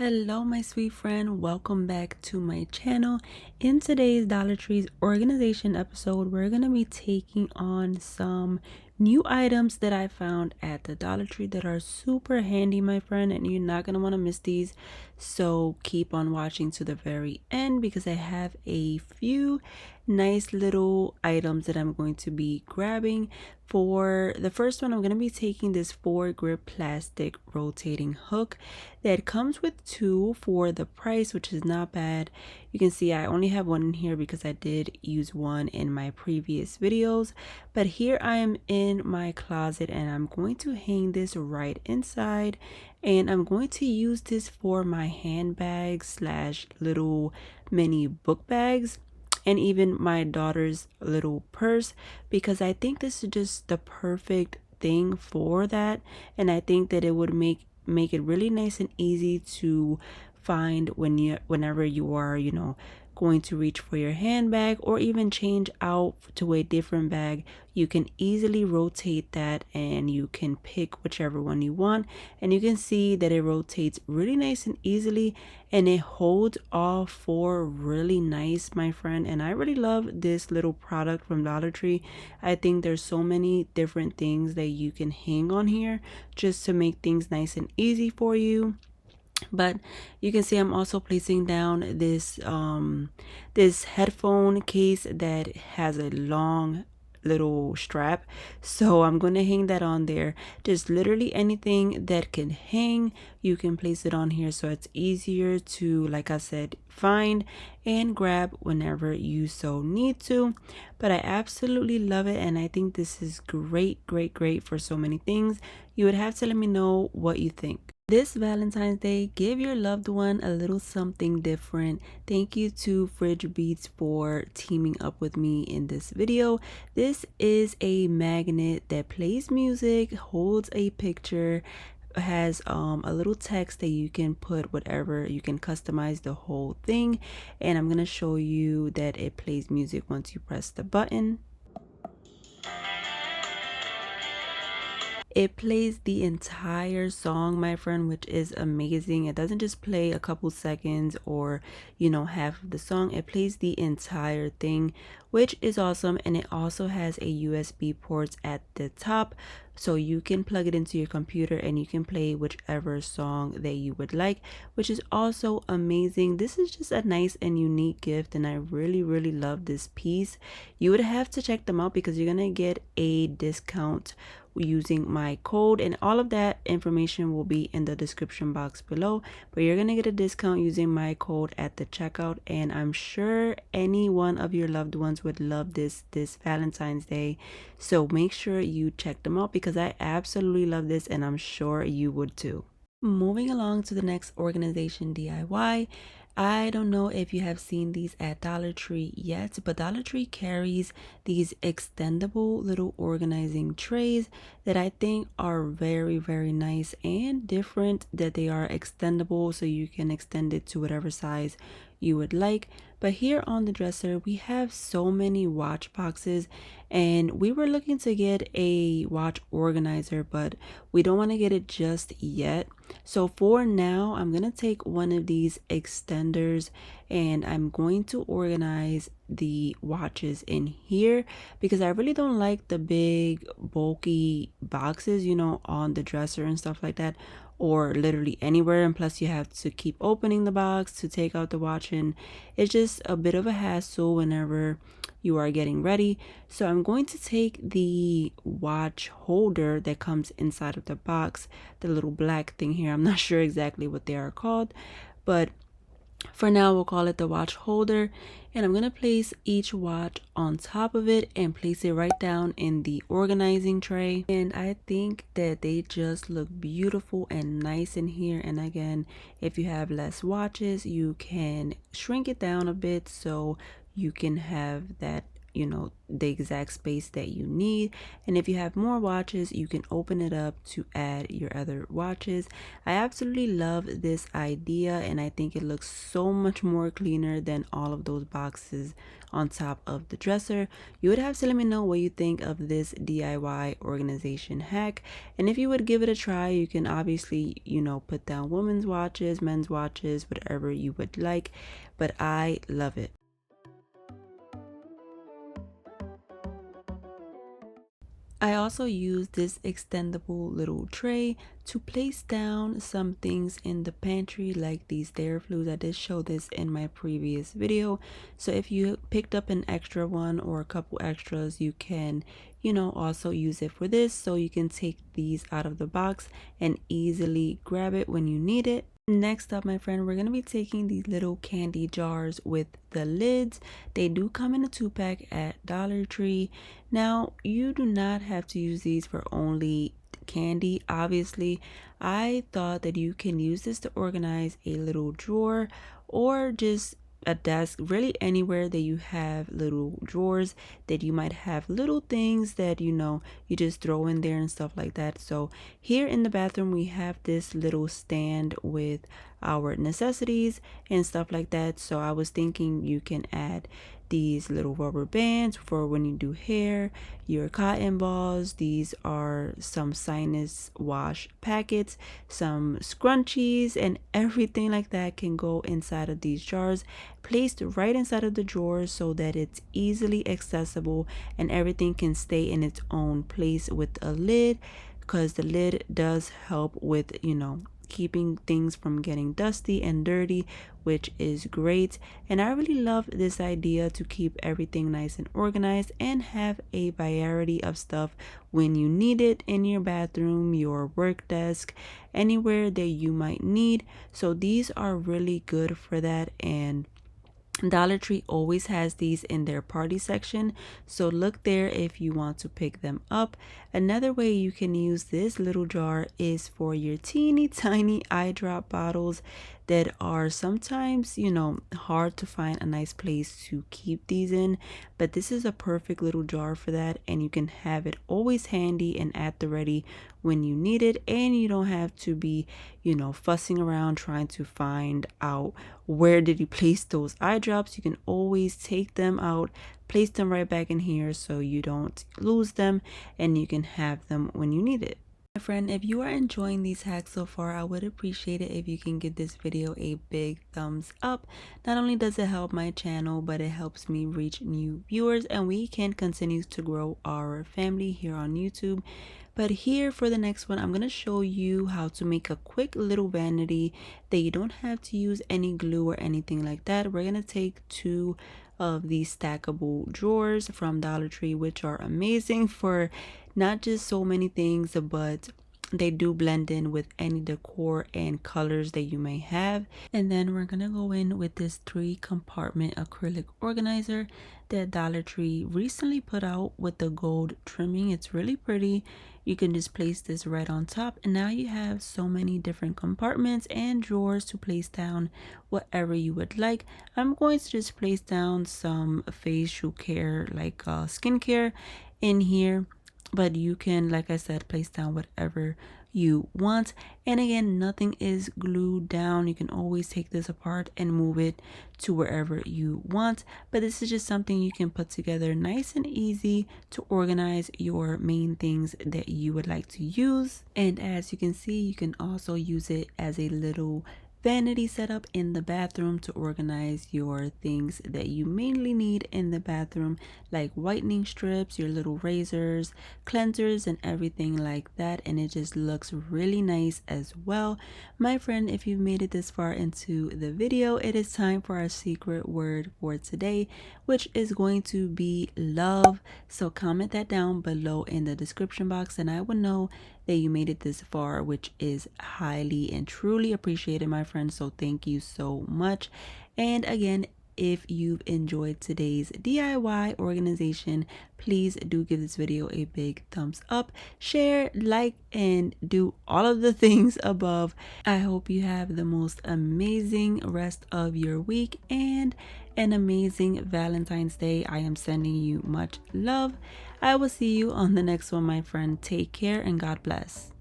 Hello, my sweet friend. Welcome back to my channel. In today's Dollar Tree's organization episode, we're going to be taking on some new items that I found at the Dollar Tree that are super handy, my friend, and you're not going to want to miss these. So keep on watching to the very end because I have a few nice little items that I'm going to be grabbing. For the first one, I'm going to be taking this 4-grip plastic rotating hook that comes with two for the price, which is not bad. You can see I only have one in here because I did use one in my previous videos, but here I am in my closet and I'm going to hang this right inside, and I'm going to use this for my handbags slash little mini book bags and even my daughter's little purse, because I think this is just the perfect thing for that. And I think that it would make it really nice and easy to find whenever you are going to reach for your handbag or even change out to a different bag. You can easily rotate that and you can pick whichever one you want, and you can see that it rotates really nice and easily, and it holds all four really nice, my friend. And I really love this little product from Dollar Tree. I think there's so many different things that you can hang on here just to make things nice and easy for you. But you can see I'm also placing down this headphone case that has a long little strap, so I'm going to hang that on there. Just literally anything that can hang, you can place it on here, so it's easier to, like I said, find and grab whenever you so need to. But I absolutely love it, and I think this is great for so many things. You would have to let me know what you think. This Valentine's Day, give your loved one a little something different. Thank you to Fridge Beats for teaming up with me in this video. This is a magnet that plays music, holds a picture, has a little text that you can put whatever, you can customize the whole thing, and I'm gonna show you that it plays music once you press the button. It plays the entire song, my friend, which is amazing. It doesn't just play a couple seconds or, half of the song. It plays the entire thing, which is awesome. And it also has a USB port at the top, so you can plug it into your computer and you can play whichever song that you would like, which is also amazing. This is just a nice and unique gift, and I really love this piece. You would have to check them out because you're gonna get a discount using my code, and all of that information will be in the description box below. But you're gonna get a discount using my code at the checkout, and I'm sure any one of your loved ones would love this Valentine's Day. So make sure you check them out because I absolutely love this, and I'm sure you would too. Moving along to the next organization DIY. I don't know if you have seen these at Dollar Tree yet, but Dollar Tree carries these extendable little organizing trays that I think are very nice and different, that they are extendable so you can extend it to whatever size you would like. But here on the dresser we have so many watch boxes, and we were looking to get a watch organizer, but we don't want to get it just yet. So for now, I'm gonna take one of these extenders and I'm going to organize the watches in here because I really don't like the big bulky boxes, on the dresser and stuff like that, or literally anywhere. And plus you have to keep opening the box to take out the watch, and it's just a bit of a hassle whenever you are getting ready. So I'm going to take the watch holder that comes inside of the box, the little black thing here. I'm not sure exactly what they are called, but for now we'll call it the watch holder, and I'm going to place each watch on top of it and place it right down in the organizing tray. And I think that they just look beautiful and nice in here. And again, if you have less watches, you can shrink it down a bit so you can have that the exact space that you need. And if you have more watches, you can open it up to add your other watches. I absolutely love this idea, and I think it looks so much more cleaner than all of those boxes on top of the dresser. You would have to let me know what you think of this DIY organization hack, and if you would give it a try, you can obviously put down women's watches, men's watches, whatever you would like, but I love it. I also use this extendable little tray to place down some things in the pantry, like these Theraflus. I did show this in my previous video. So if you picked up an extra one or a couple extras, you can also use it for this. So you can take these out of the box and easily grab it when you need it. Next up, my friend, we're going to be taking these little candy jars with the lids. They do come in a 2-pack at Dollar Tree. Now, you do not have to use these for only candy. Obviously, I thought that you can use this to organize a little drawer or just a desk, really anywhere that you have little drawers that you might have little things that you just throw in there and stuff like that. So here in the bathroom we have this little stand with our necessities and stuff like that. So I was thinking you can add these little rubber bands for when you do hair, your cotton balls. These are some sinus wash packets, some scrunchies, and everything like that can go inside of these jars, placed right inside of the drawers so that it's easily accessible and everything can stay in its own place with a lid, because the lid does help with keeping things from getting dusty and dirty, which is great. And I really love this idea to keep everything nice and organized and have a variety of stuff when you need it in your bathroom, your work desk, anywhere that you might need. So these are really good for that, and Dollar Tree always has these in their party section, so look there if you want to pick them up. Another way you can use this little jar is for your teeny tiny eye drop bottles that are sometimes hard to find a nice place to keep these in, but this is a perfect little jar for that, and you can have it always handy and at the ready when you need it, and you don't have to be fussing around trying to find out where did you place those eye drops. You can always take them out, place them right back in here so you don't lose them, and you can have them when you need it. My friend, if you are enjoying these hacks so far, I would appreciate it if you can give this video a big thumbs up. Not only does it help my channel, but it helps me reach new viewers and we can continue to grow our family here on YouTube. But here for the next one, I'm going to show you how to make a quick little vanity that you don't have to use any glue or anything like that. We're going to take 2 of these stackable drawers from Dollar Tree, which are amazing for not just so many things, but they do blend in with any decor and colors that you may have. And then we're gonna go in with this 3-compartment acrylic organizer that Dollar Tree recently put out with the gold trimming. It's really pretty. You can just place this right on top, and now you have so many different compartments and drawers to place down whatever you would like. I'm going to just place down some facial care, like skincare in here, but you can, like I said, place down whatever you want. And again, nothing is glued down. You can always take this apart and move it to wherever you want, but this is just something you can put together nice and easy to organize your main things that you would like to use. And as you can see, you can also use it as a little vanity setup in the bathroom to organize your things that you mainly need in the bathroom, like whitening strips, your little razors, cleansers, and everything like that. And it just looks really nice as well. My friend, if you've made it this far into the video, it is time for our secret word for today, which is going to be love. So comment that down below in the description box and I will know that you made it this far, which is highly and truly appreciated, my friends. So thank you so much. And again, if you've enjoyed today's DIY organization, please do give this video a big thumbs up, share, like, and do all of the things above. I hope you have the most amazing rest of your week, and an amazing Valentine's Day. I am sending you much love. I will see you on the next one, my friend. Take care and God bless.